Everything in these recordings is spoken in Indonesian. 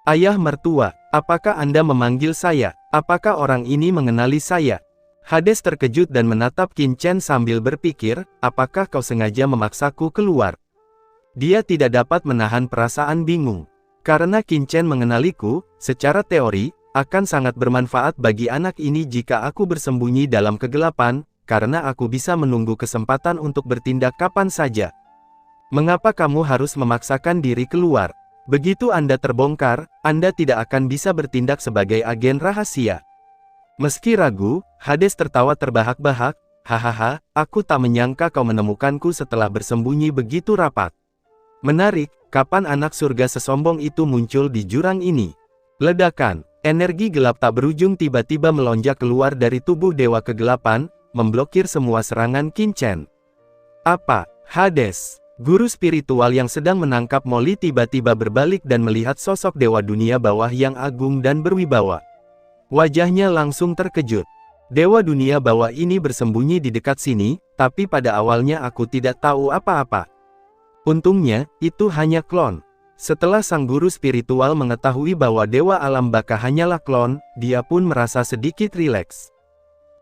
Ayah mertua, apakah Anda memanggil saya? Apakah orang ini mengenali saya? Hades terkejut dan menatap Qin Chen sambil berpikir, apakah kau sengaja memaksaku keluar? Dia tidak dapat menahan perasaan bingung. Karena Qin Chen mengenaliku, secara teori, akan sangat bermanfaat bagi anak ini jika aku bersembunyi dalam kegelapan, karena aku bisa menunggu kesempatan untuk bertindak kapan saja. Mengapa kamu harus memaksakan diri keluar? Begitu Anda terbongkar, Anda tidak akan bisa bertindak sebagai agen rahasia. Meski ragu, Hades tertawa terbahak-bahak, hahaha, aku tak menyangka kau menemukanku setelah bersembunyi begitu rapat. Menarik, kapan anak surga sesombong itu muncul di jurang ini? Ledakan, energi gelap tak berujung tiba-tiba melonjak keluar dari tubuh Dewa Kegelapan, memblokir semua serangan Qin Chen. Apa? Hades, guru spiritual yang sedang menangkap Molly tiba-tiba berbalik dan melihat sosok Dewa Dunia Bawah yang agung dan berwibawa. Wajahnya langsung terkejut. Dewa Dunia Bawah ini bersembunyi di dekat sini, tapi pada awalnya aku tidak tahu apa-apa. Untungnya, itu hanya klon. Setelah sang guru spiritual mengetahui bahwa Dewa Alam Baka hanyalah klon, dia pun merasa sedikit rileks.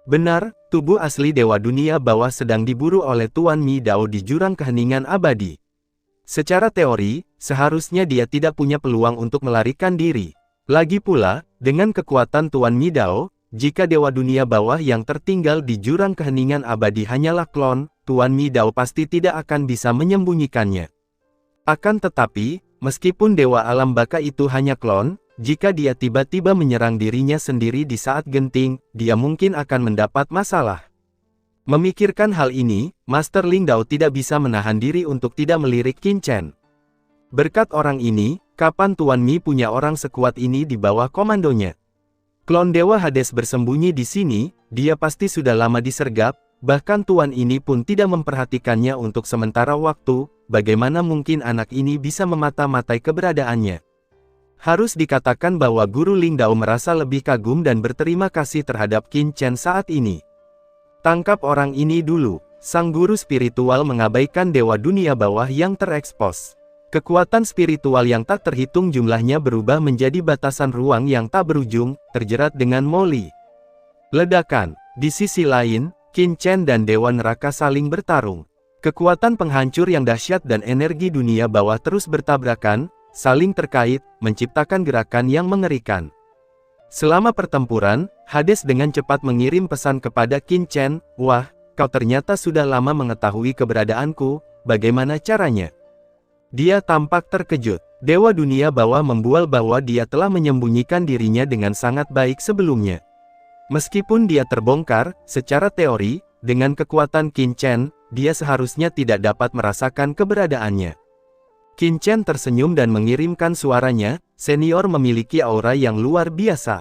Benar, tubuh asli Dewa Dunia Bawah sedang diburu oleh Tuan Mi Dao di jurang keheningan abadi. Secara teori, seharusnya dia tidak punya peluang untuk melarikan diri. Lagi pula, dengan kekuatan Tuan Mi Dao, jika Dewa Dunia Bawah yang tertinggal di jurang keheningan abadi hanyalah klon, Tuan Mi Dao pasti tidak akan bisa menyembunyikannya. Akan tetapi, meskipun Dewa Alam Baka itu hanya klon, jika dia tiba-tiba menyerang dirinya sendiri di saat genting, dia mungkin akan mendapat masalah. Memikirkan hal ini, Master Ling Dao tidak bisa menahan diri untuk tidak melirik Qin Chen. Berkat orang ini, kapan Tuan Mi punya orang sekuat ini di bawah komandonya? Klon Dewa Hades bersembunyi di sini, dia pasti sudah lama disergap, bahkan Tuan ini pun tidak memperhatikannya untuk sementara waktu, bagaimana mungkin anak ini bisa memata-matai keberadaannya? Harus dikatakan bahwa Guru Ling Dao merasa lebih kagum dan berterima kasih terhadap Qin Chen saat ini. Tangkap orang ini dulu, sang guru spiritual mengabaikan Dewa Dunia Bawah yang terekspos. Kekuatan spiritual yang tak terhitung jumlahnya berubah menjadi batasan ruang yang tak berujung, terjerat dengan Molly. Ledakan, di sisi lain, Qin Chen dan Dewa Neraka saling bertarung. Kekuatan penghancur yang dahsyat dan energi dunia bawah terus bertabrakan, saling terkait, menciptakan gerakan yang mengerikan. Selama pertempuran, Hades dengan cepat mengirim pesan kepada Qin Chen, "Wah, kau ternyata sudah lama mengetahui keberadaanku, bagaimana caranya?" Dia tampak terkejut. Dewa Dunia Bawah membual bahwa dia telah menyembunyikan dirinya dengan sangat baik sebelumnya. Meskipun dia terbongkar, secara teori, dengan kekuatan Qin Chen, dia seharusnya tidak dapat merasakan keberadaannya. Qin Chen tersenyum dan mengirimkan suaranya, "Senior memiliki aura yang luar biasa.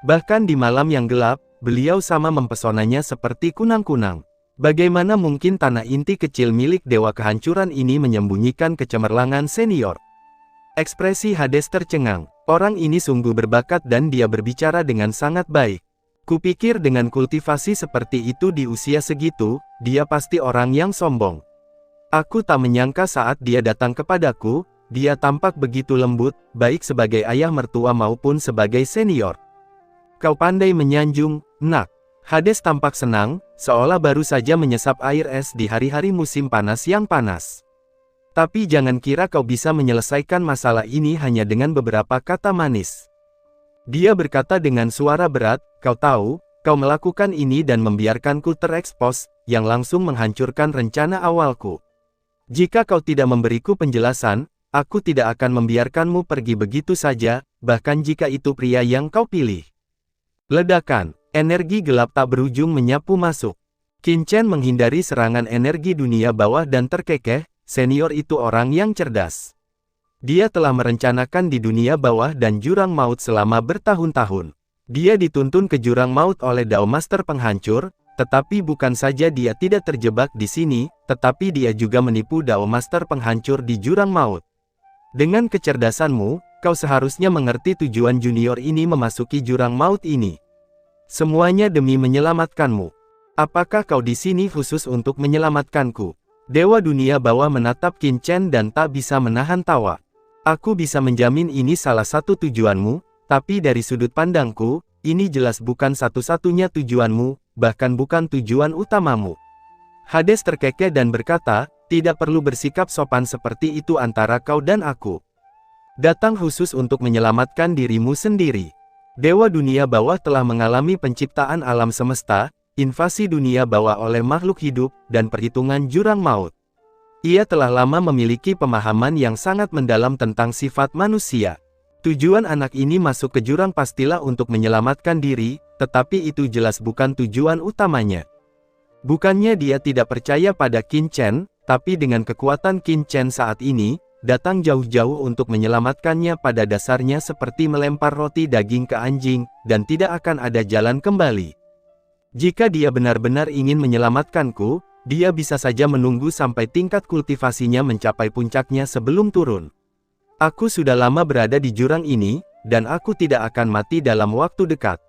Bahkan di malam yang gelap, beliau sama mempesonanya seperti kunang-kunang. Bagaimana mungkin tanah inti kecil milik Dewa Kehancuran ini menyembunyikan kecemerlangan senior?" Ekspresi Hades tercengang. Orang ini sungguh berbakat dan dia berbicara dengan sangat baik. Kupikir dengan kultivasi seperti itu di usia segitu, dia pasti orang yang sombong. Aku tak menyangka saat dia datang kepadaku, dia tampak begitu lembut, baik sebagai ayah mertua maupun sebagai senior. Kau pandai menyanjung, nak. Hades tampak senang, seolah baru saja menyesap air es di hari-hari musim panas yang panas. Tapi jangan kira kau bisa menyelesaikan masalah ini hanya dengan beberapa kata manis. Dia berkata dengan suara berat, "Kau tahu, kau melakukan ini dan membiarkanku terekspos, yang langsung menghancurkan rencana awalku. Jika kau tidak memberiku penjelasan, aku tidak akan membiarkanmu pergi begitu saja, bahkan jika itu pria yang kau pilih." Ledakan, energi gelap tak berujung menyapu masuk. Qin Chen menghindari serangan energi dunia bawah dan terkekeh, senior itu orang yang cerdas. Dia telah merencanakan di dunia bawah dan jurang maut selama bertahun-tahun. Dia dituntun ke jurang maut oleh Dao Master Penghancur, tetapi bukan saja dia tidak terjebak di sini, tetapi dia juga menipu Dao Master Penghancur di jurang maut. Dengan kecerdasanmu, kau seharusnya mengerti tujuan junior ini memasuki jurang maut ini. Semuanya demi menyelamatkanmu. Apakah kau di sini khusus untuk menyelamatkanku? Dewa Dunia Bawah menatap Qin Chen dan tak bisa menahan tawa. Aku bisa menjamin ini salah satu tujuanmu, tapi dari sudut pandangku, ini jelas bukan satu-satunya tujuanmu, bahkan bukan tujuan utamamu. Hades terkekeh dan berkata, tidak perlu bersikap sopan seperti itu antara kau dan aku. Datang khusus untuk menyelamatkan dirimu sendiri. Dewa dunia bawah telah mengalami penciptaan alam semesta, invasi dunia bawah oleh makhluk hidup, dan perhitungan jurang maut. Ia telah lama memiliki pemahaman yang sangat mendalam tentang sifat manusia. Tujuan anak ini masuk ke jurang pastilah untuk menyelamatkan diri, tetapi itu jelas bukan tujuan utamanya. Bukannya dia tidak percaya pada Qin Chen, tapi dengan kekuatan Qin Chen saat ini, datang jauh-jauh untuk menyelamatkannya pada dasarnya seperti melempar roti daging ke anjing, dan tidak akan ada jalan kembali. Jika dia benar-benar ingin menyelamatkanku, dia bisa saja menunggu sampai tingkat kultivasinya mencapai puncaknya sebelum turun. Aku sudah lama berada di jurang ini, dan aku tidak akan mati dalam waktu dekat.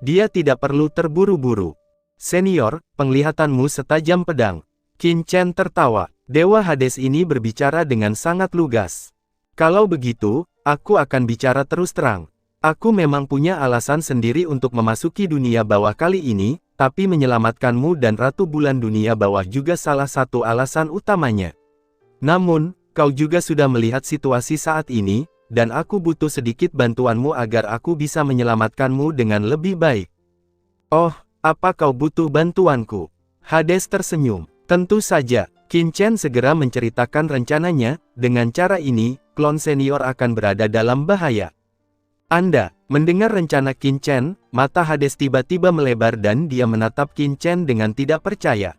Dia tidak perlu terburu-buru. Senior, penglihatanmu setajam pedang. Qin Chen tertawa. Dewa Hades ini berbicara dengan sangat lugas. Kalau begitu, aku akan bicara terus terang. Aku memang punya alasan sendiri untuk memasuki dunia bawah kali ini, tapi menyelamatkanmu dan Ratu Bulan dunia bawah juga salah satu alasan utamanya. Namun, kau juga sudah melihat situasi saat ini, dan aku butuh sedikit bantuanmu agar aku bisa menyelamatkanmu dengan lebih baik. Oh, apa kau butuh bantuanku? Hades tersenyum. Tentu saja. Qin Chen segera menceritakan rencananya, dengan cara ini, klon senior akan berada dalam bahaya. Anda, mendengar rencana Qin Chen, mata Hades tiba-tiba melebar dan dia menatap Qin Chen dengan tidak percaya.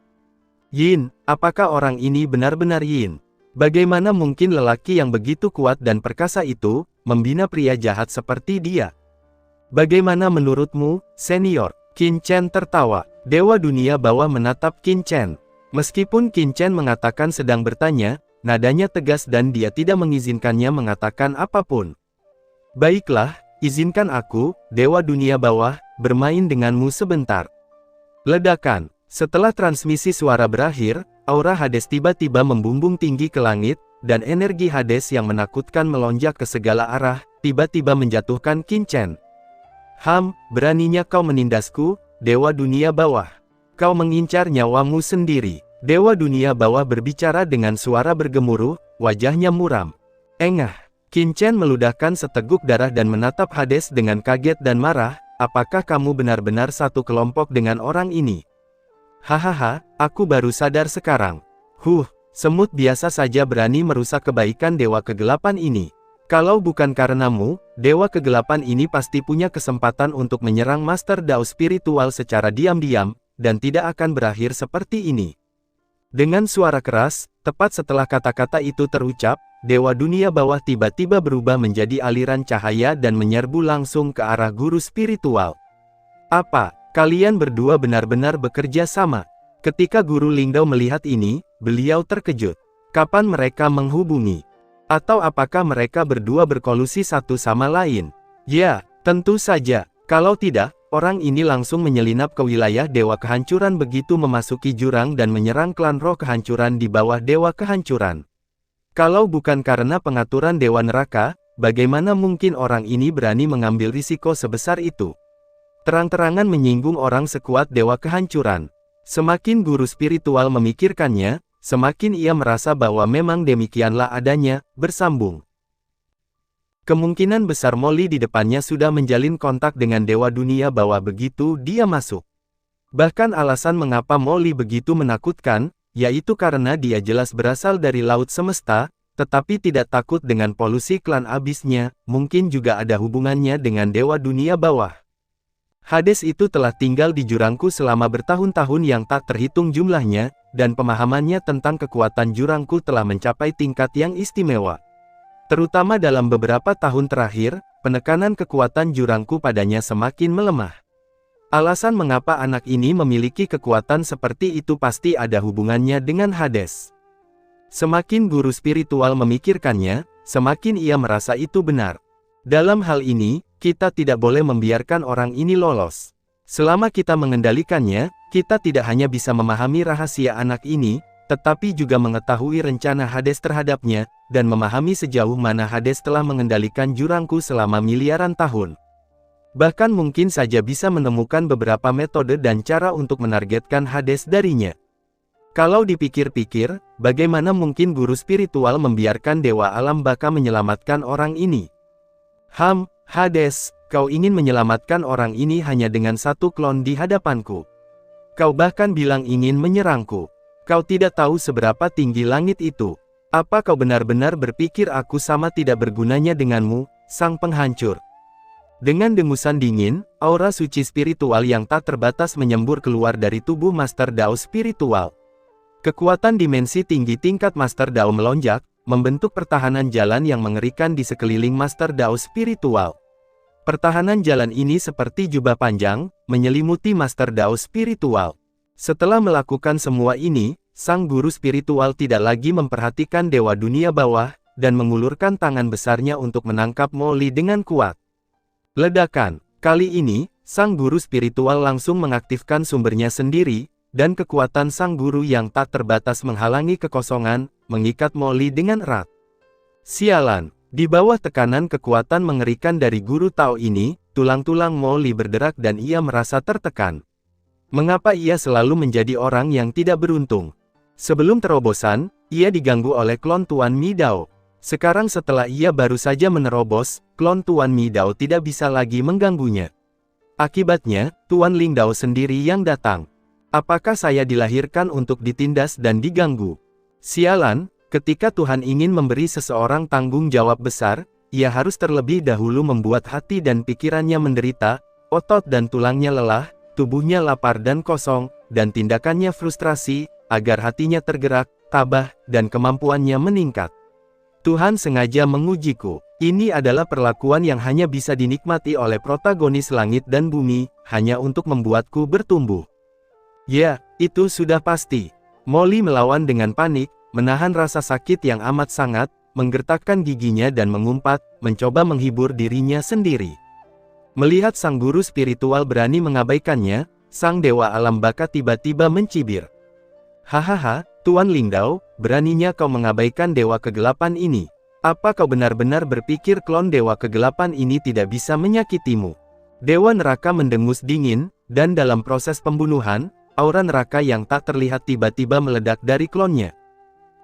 Yin, apakah orang ini benar-benar Yin? Bagaimana mungkin lelaki yang begitu kuat dan perkasa itu, membina pria jahat seperti dia? Bagaimana menurutmu, senior? Qin Chen tertawa. Dewa dunia bawah menatap Qin Chen. Meskipun Qin Chen mengatakan sedang bertanya, nadanya tegas dan dia tidak mengizinkannya mengatakan apapun. Baiklah, izinkan aku, Dewa Dunia Bawah, bermain denganmu sebentar. Ledakan. Setelah transmisi suara berakhir, aura Hades tiba-tiba membumbung tinggi ke langit, dan energi Hades yang menakutkan melonjak ke segala arah, tiba-tiba menjatuhkan Qin Chen. Beraninya kau menindasku, Dewa Dunia Bawah. Kau mengincar nyawamu sendiri. Dewa Dunia Bawah berbicara dengan suara bergemuruh, wajahnya muram. Engah. Qin Chen meludahkan seteguk darah dan menatap Hades dengan kaget dan marah, apakah kamu benar-benar satu kelompok dengan orang ini? Hahaha, aku baru sadar sekarang. Semut biasa saja berani merusak kebaikan Dewa Kegelapan ini. Kalau bukan karenamu, Dewa Kegelapan ini pasti punya kesempatan untuk menyerang Master Dao Spiritual secara diam-diam, dan tidak akan berakhir seperti ini. Dengan suara keras, tepat setelah kata-kata itu terucap, Dewa Dunia Bawah tiba-tiba berubah menjadi aliran cahaya dan menyerbu langsung ke arah guru spiritual. Apa, kalian berdua benar-benar bekerja sama? Ketika Guru Lingdao melihat ini, beliau terkejut. Kapan mereka menghubungi? Atau apakah mereka berdua berkolusi satu sama lain? Ya, tentu saja. Kalau tidak, orang ini langsung menyelinap ke wilayah Dewa Kehancuran begitu memasuki jurang dan menyerang klan roh kehancuran di bawah Dewa Kehancuran. Kalau bukan karena pengaturan Dewa Neraka, bagaimana mungkin orang ini berani mengambil risiko sebesar itu? Terang-terangan menyinggung orang sekuat Dewa Kehancuran. Semakin guru spiritual memikirkannya, semakin ia merasa bahwa memang demikianlah adanya, bersambung. Kemungkinan besar Molly di depannya sudah menjalin kontak dengan Dewa Dunia Bawah begitu dia masuk. Bahkan alasan mengapa Molly begitu menakutkan, yaitu karena dia jelas berasal dari Laut Semesta, tetapi tidak takut dengan polusi klan abisnya, mungkin juga ada hubungannya dengan Dewa Dunia Bawah. Hades itu telah tinggal di jurangku selama bertahun-tahun yang tak terhitung jumlahnya, dan pemahamannya tentang kekuatan jurangku telah mencapai tingkat yang istimewa. Terutama dalam beberapa tahun terakhir, penekanan kekuatan jurangku padanya semakin melemah. Alasan mengapa anak ini memiliki kekuatan seperti itu pasti ada hubungannya dengan Hades. Semakin guru spiritual memikirkannya, semakin ia merasa itu benar. Dalam hal ini, kita tidak boleh membiarkan orang ini lolos. Selama kita mengendalikannya, kita tidak hanya bisa memahami rahasia anak ini, tetapi juga mengetahui rencana Hades terhadapnya, dan memahami sejauh mana Hades telah mengendalikan jurangku selama miliaran tahun. Bahkan mungkin saja bisa menemukan beberapa metode dan cara untuk menargetkan Hades darinya. Kalau dipikir-pikir, bagaimana mungkin guru spiritual membiarkan Dewa Alam Baka menyelamatkan orang ini? Hades, kau ingin menyelamatkan orang ini hanya dengan satu klon di hadapanku. Kau bahkan bilang ingin menyerangku. Kau tidak tahu seberapa tinggi langit itu. Apa kau benar-benar berpikir aku sama tidak bergunanya denganmu, sang penghancur? Dengan dengusan dingin, aura suci spiritual yang tak terbatas menyembur keluar dari tubuh Master Dao spiritual. Kekuatan dimensi tinggi tingkat Master Dao melonjak, membentuk pertahanan jalan yang mengerikan di sekeliling Master Dao spiritual. Pertahanan jalan ini seperti jubah panjang, menyelimuti Master Dao spiritual. Setelah melakukan semua ini, sang guru spiritual tidak lagi memperhatikan Dewa Dunia Bawah, dan mengulurkan tangan besarnya untuk menangkap Molly dengan kuat. Ledakan. Kali ini, sang guru spiritual langsung mengaktifkan sumbernya sendiri, dan kekuatan sang guru yang tak terbatas menghalangi kekosongan, mengikat Molly dengan erat. Sialan, di bawah tekanan kekuatan mengerikan dari guru Tao ini, tulang-tulang Molly berderak dan ia merasa tertekan. Mengapa ia selalu menjadi orang yang tidak beruntung? Sebelum terobosan, ia diganggu oleh klon Tuan Mi Dao. Sekarang setelah ia baru saja menerobos, klon Tuan Mi Dao tidak bisa lagi mengganggunya. Akibatnya, Tuan Ling Dao sendiri yang datang. Apakah saya dilahirkan untuk ditindas dan diganggu? Sialan, ketika Tuhan ingin memberi seseorang tanggung jawab besar, ia harus terlebih dahulu membuat hati dan pikirannya menderita, otot dan tulangnya lelah, tubuhnya lapar dan kosong, dan tindakannya frustrasi, agar hatinya tergerak, tabah, dan kemampuannya meningkat. Tuhan sengaja mengujiku. Ini adalah perlakuan yang hanya bisa dinikmati oleh protagonis langit dan bumi, hanya untuk membuatku bertumbuh. Ya, itu sudah pasti. Molly melawan dengan panik, menahan rasa sakit yang amat sangat, menggertakkan giginya dan mengumpat, mencoba menghibur dirinya sendiri. Melihat sang guru spiritual berani mengabaikannya, sang Dewa Alam Baka tiba-tiba mencibir. Hahaha, Tuan Ling Dao, beraninya kau mengabaikan Dewa Kegelapan ini. Apa kau benar-benar berpikir klon Dewa Kegelapan ini tidak bisa menyakitimu? Dewa Neraka mendengus dingin, dan dalam proses pembunuhan, aura neraka yang tak terlihat tiba-tiba meledak dari klonnya.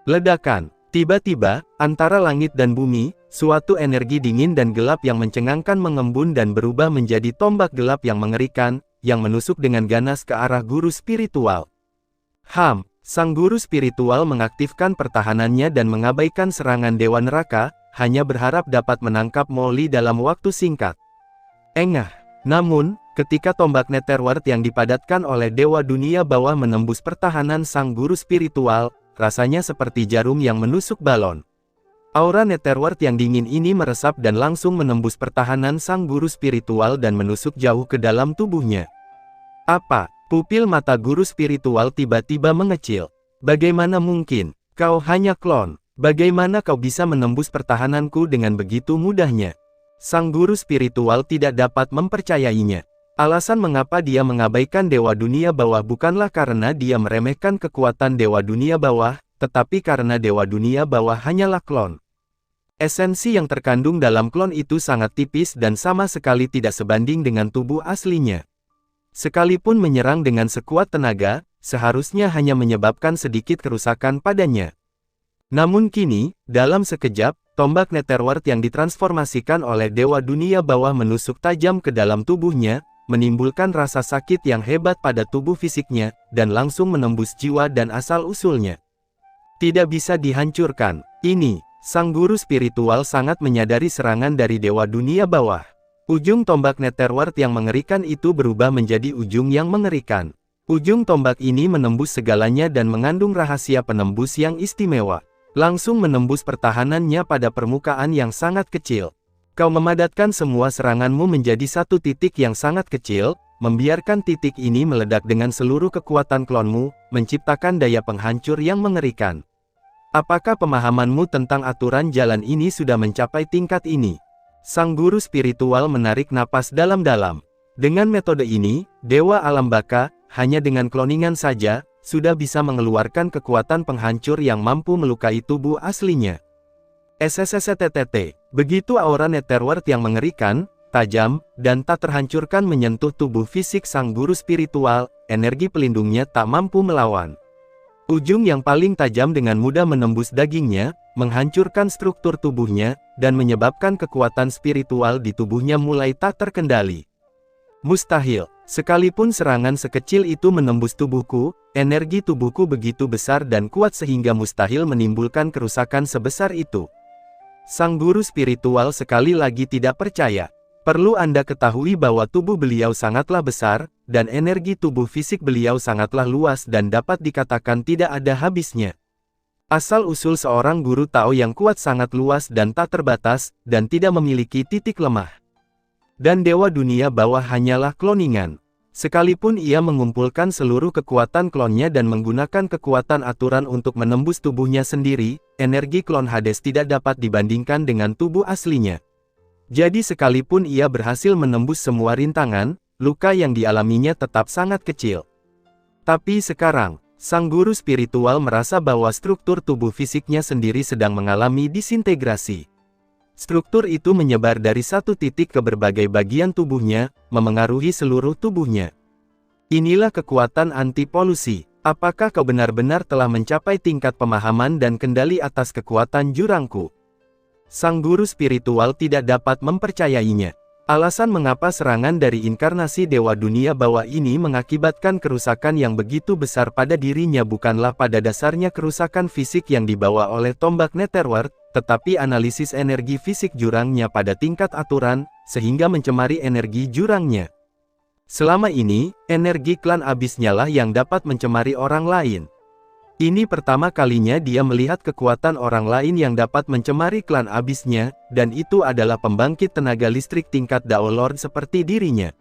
Ledakan. Tiba-tiba, antara langit dan bumi, suatu energi dingin dan gelap yang mencengangkan mengembun dan berubah menjadi tombak gelap yang mengerikan, yang menusuk dengan ganas ke arah guru spiritual. Sang guru spiritual mengaktifkan pertahanannya dan mengabaikan serangan Dewa Neraka, hanya berharap dapat menangkap Molly dalam waktu singkat. Engah. Namun, ketika tombak Netherworld yang dipadatkan oleh Dewa Dunia Bawah menembus pertahanan sang guru spiritual, rasanya seperti jarum yang menusuk balon. Aura Netherworld yang dingin ini meresap dan langsung menembus pertahanan sang guru spiritual dan menusuk jauh ke dalam tubuhnya. Apa? Pupil mata guru spiritual tiba-tiba mengecil. Bagaimana mungkin? Kau hanya klon. Bagaimana kau bisa menembus pertahananku dengan begitu mudahnya? Sang guru spiritual tidak dapat mempercayainya. Alasan mengapa dia mengabaikan Dewa Dunia Bawah bukanlah karena dia meremehkan kekuatan Dewa Dunia Bawah, tetapi karena Dewa Dunia Bawah hanyalah klon. Esensi yang terkandung dalam klon itu sangat tipis dan sama sekali tidak sebanding dengan tubuh aslinya. Sekalipun menyerang dengan sekuat tenaga, seharusnya hanya menyebabkan sedikit kerusakan padanya. Namun kini, dalam sekejap, tombak Netherworld yang ditransformasikan oleh Dewa Dunia Bawah menusuk tajam ke dalam tubuhnya, menimbulkan rasa sakit yang hebat pada tubuh fisiknya, dan langsung menembus jiwa dan asal-usulnya. Tidak bisa dihancurkan. Ini, sang guru spiritual sangat menyadari serangan dari Dewa Dunia Bawah. Ujung tombak Netherworld yang mengerikan itu berubah menjadi ujung yang mengerikan. Ujung tombak ini menembus segalanya dan mengandung rahasia penembus yang istimewa. Langsung menembus pertahanannya pada permukaan yang sangat kecil. Kau memadatkan semua seranganmu menjadi satu titik yang sangat kecil, membiarkan titik ini meledak dengan seluruh kekuatan klonmu, menciptakan daya penghancur yang mengerikan. Apakah pemahamanmu tentang aturan jalan ini sudah mencapai tingkat ini? Sang guru spiritual menarik napas dalam-dalam. Dengan metode ini, Dewa Alam Baka, hanya dengan kloningan saja, sudah bisa mengeluarkan kekuatan penghancur yang mampu melukai tubuh aslinya. SSSTTT, begitu aura Netherworld yang mengerikan, tajam, dan tak terhancurkan menyentuh tubuh fisik sang guru spiritual, energi pelindungnya tak mampu melawan. Ujung yang paling tajam dengan mudah menembus dagingnya, menghancurkan struktur tubuhnya, dan menyebabkan kekuatan spiritual di tubuhnya mulai tak terkendali. Mustahil, sekalipun serangan sekecil itu menembus tubuhku, energi tubuhku begitu besar dan kuat sehingga mustahil menimbulkan kerusakan sebesar itu. Sang guru spiritual sekali lagi tidak percaya. Perlu Anda ketahui bahwa tubuh beliau sangatlah besar, dan energi tubuh fisik beliau sangatlah luas dan dapat dikatakan tidak ada habisnya. Asal-usul seorang guru Tao yang kuat sangat luas dan tak terbatas, dan tidak memiliki titik lemah. Dan Dewa Dunia Bawah hanyalah kloningan. Sekalipun ia mengumpulkan seluruh kekuatan klonnya dan menggunakan kekuatan aturan untuk menembus tubuhnya sendiri, energi klon Hades tidak dapat dibandingkan dengan tubuh aslinya. Jadi sekalipun ia berhasil menembus semua rintangan, luka yang dialaminya tetap sangat kecil. Tapi sekarang, sang guru spiritual merasa bahwa struktur tubuh fisiknya sendiri sedang mengalami disintegrasi. Struktur itu menyebar dari satu titik ke berbagai bagian tubuhnya, memengaruhi seluruh tubuhnya. Inilah kekuatan anti-polusi. Apakah kau benar-benar telah mencapai tingkat pemahaman dan kendali atas kekuatan jurangku? Sang guru spiritual tidak dapat mempercayainya. Alasan mengapa serangan dari inkarnasi Dewa Dunia Bawah ini mengakibatkan kerusakan yang begitu besar pada dirinya bukanlah pada dasarnya kerusakan fisik yang dibawa oleh tombak Netherworld, tetapi analisis energi fisik jurangnya pada tingkat aturan, sehingga mencemari energi jurangnya. Selama ini, energi klan abisnya lah yang dapat mencemari orang lain. Ini pertama kalinya dia melihat kekuatan orang lain yang dapat mencemari klan abisnya, dan itu adalah pembangkit tenaga listrik tingkat Dao Lord seperti dirinya.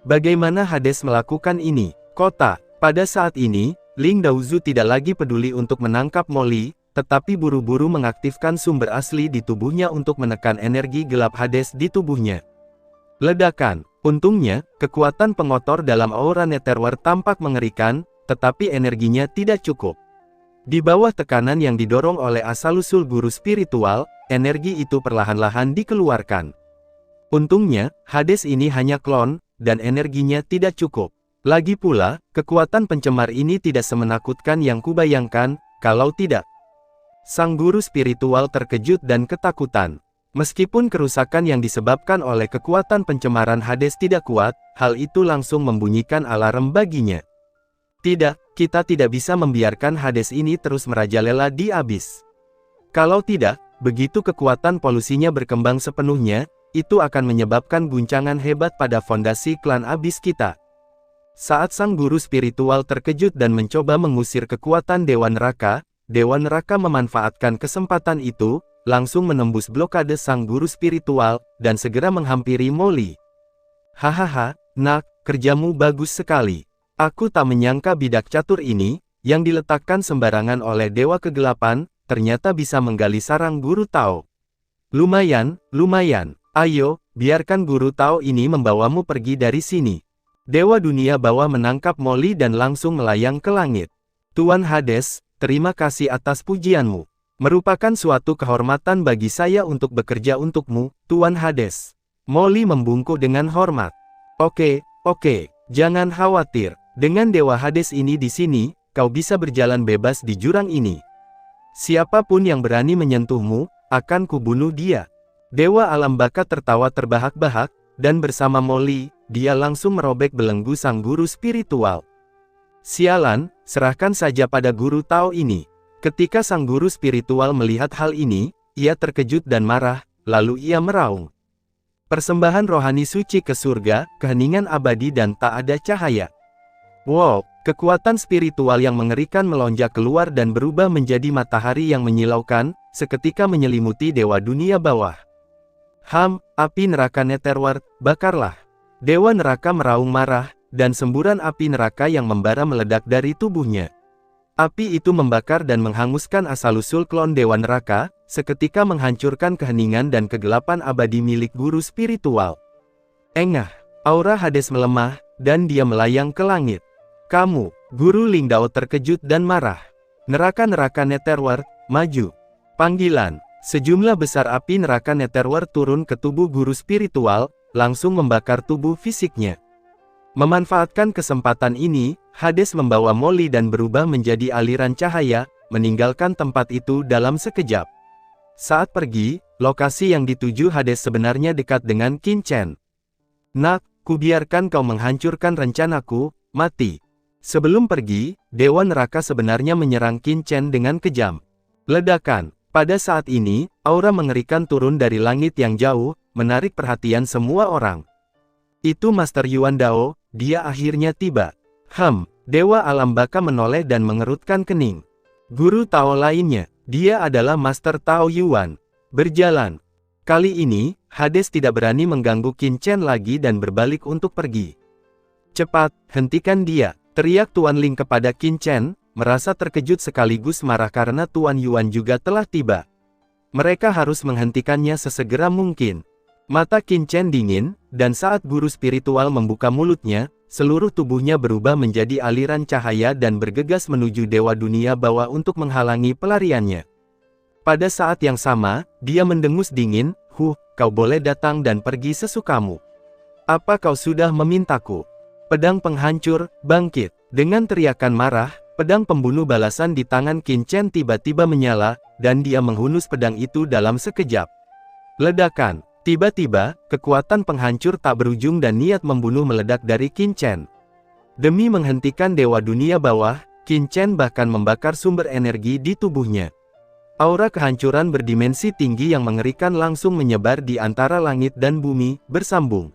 Bagaimana Hades melakukan ini? Kota. Pada saat ini, Ling Daozu tidak lagi peduli untuk menangkap Molly, tetapi buru-buru mengaktifkan sumber asli di tubuhnya untuk menekan energi gelap Hades di tubuhnya. Ledakan. Untungnya, kekuatan pengotor dalam aura Netherworld tampak mengerikan, tetapi energinya tidak cukup. Di bawah tekanan yang didorong oleh asal-usul guru spiritual, energi itu perlahan-lahan dikeluarkan. Untungnya, Hades ini hanya klon, dan energinya tidak cukup. Lagi pula, kekuatan pencemar ini tidak semenakutkan yang kubayangkan, kalau tidak. Sang guru spiritual terkejut dan ketakutan. Meskipun kerusakan yang disebabkan oleh kekuatan pencemaran Hades tidak kuat, hal itu langsung membunyikan alarm baginya. Tidak, kita tidak bisa membiarkan Hades ini terus merajalela di abis. Kalau tidak, begitu kekuatan polusinya berkembang sepenuhnya, itu akan menyebabkan guncangan hebat pada fondasi klan abis kita. Saat sang guru spiritual terkejut dan mencoba mengusir kekuatan Dewa Neraka memanfaatkan kesempatan itu, langsung menembus blokade sang guru spiritual, dan segera menghampiri Molly. Hahaha, nak, kerjamu bagus sekali. Aku tak menyangka bidak catur ini, yang diletakkan sembarangan oleh Dewa Kegelapan, ternyata bisa menggali sarang guru Tao. Lumayan, lumayan. Ayo, biarkan guru Tao ini membawamu pergi dari sini. Dewa Dunia Bawah menangkap Molly dan langsung melayang ke langit. Tuan Hades, terima kasih atas pujianmu. Merupakan suatu kehormatan bagi saya untuk bekerja untukmu, Tuan Hades. Molly membungkuk dengan hormat. Oke, jangan khawatir. Dengan Dewa Hades ini di sini, kau bisa berjalan bebas di jurang ini. Siapapun yang berani menyentuhmu, akan kubunuh dia. Dewa Alam Baka tertawa terbahak-bahak, dan bersama Molly, dia langsung merobek belenggu sang guru spiritual. Sialan, serahkan saja pada guru Tao ini. Ketika sang guru spiritual melihat hal ini, ia terkejut dan marah, lalu ia meraung. Persembahan rohani suci ke surga, keheningan abadi dan tak ada cahaya. Wow, kekuatan spiritual yang mengerikan melonjak keluar dan berubah menjadi matahari yang menyilaukan, seketika menyelimuti Dewa Dunia Bawah. Api neraka Netherworld, bakarlah. Dewa neraka meraung marah, dan semburan api neraka yang membara meledak dari tubuhnya. Api itu membakar dan menghanguskan asal-usul klon Dewa Neraka, seketika menghancurkan keheningan dan kegelapan abadi milik guru spiritual. Engah, aura Hades melemah, dan dia melayang ke langit. Guru Lingdao terkejut dan marah. Neraka-neraka Netherworld, maju. Panggilan. Sejumlah besar api neraka Netherworld turun ke tubuh guru spiritual, langsung membakar tubuh fisiknya. Memanfaatkan kesempatan ini, Hades membawa Molly dan berubah menjadi aliran cahaya, meninggalkan tempat itu dalam sekejap. Saat pergi, lokasi yang dituju Hades sebenarnya dekat dengan Qin Chen. Nak, kubiarkan kau menghancurkan rencanaku, mati. Sebelum pergi, Dewa Neraka sebenarnya menyerang Qin Chen dengan kejam. Ledakan. Pada saat ini, aura mengerikan turun dari langit yang jauh, menarik perhatian semua orang. Itu Master Yuan Dao, dia akhirnya tiba. Dewa Alam Baka menoleh dan mengerutkan kening. Guru Tao lainnya, dia adalah Master Tao Yuan. Berjalan. Kali ini, Hades tidak berani mengganggu Qin Chen lagi dan berbalik untuk pergi. Cepat, hentikan dia, teriak Tuan Ling kepada Qin Chen, merasa terkejut sekaligus marah karena Tuan Yuan juga telah tiba. Mereka harus menghentikannya sesegera mungkin. Mata Qin Chen dingin, dan saat guru spiritual membuka mulutnya, seluruh tubuhnya berubah menjadi aliran cahaya dan bergegas menuju Dewa Dunia Bawah untuk menghalangi pelariannya. Pada saat yang sama, dia mendengus dingin, kau boleh datang dan pergi sesukamu. Apa kau sudah memintaku? Pedang penghancur, bangkit. Dengan teriakan marah, pedang pembunuh balasan di tangan Qin Chen tiba-tiba menyala, dan dia menghunus pedang itu dalam sekejap. Ledakan. Tiba-tiba, kekuatan penghancur tak berujung dan niat membunuh meledak dari Qin Chen. Demi menghentikan Dewa Dunia Bawah, Qin Chen bahkan membakar sumber energi di tubuhnya. Aura kehancuran berdimensi tinggi yang mengerikan langsung menyebar di antara langit dan bumi, bersambung.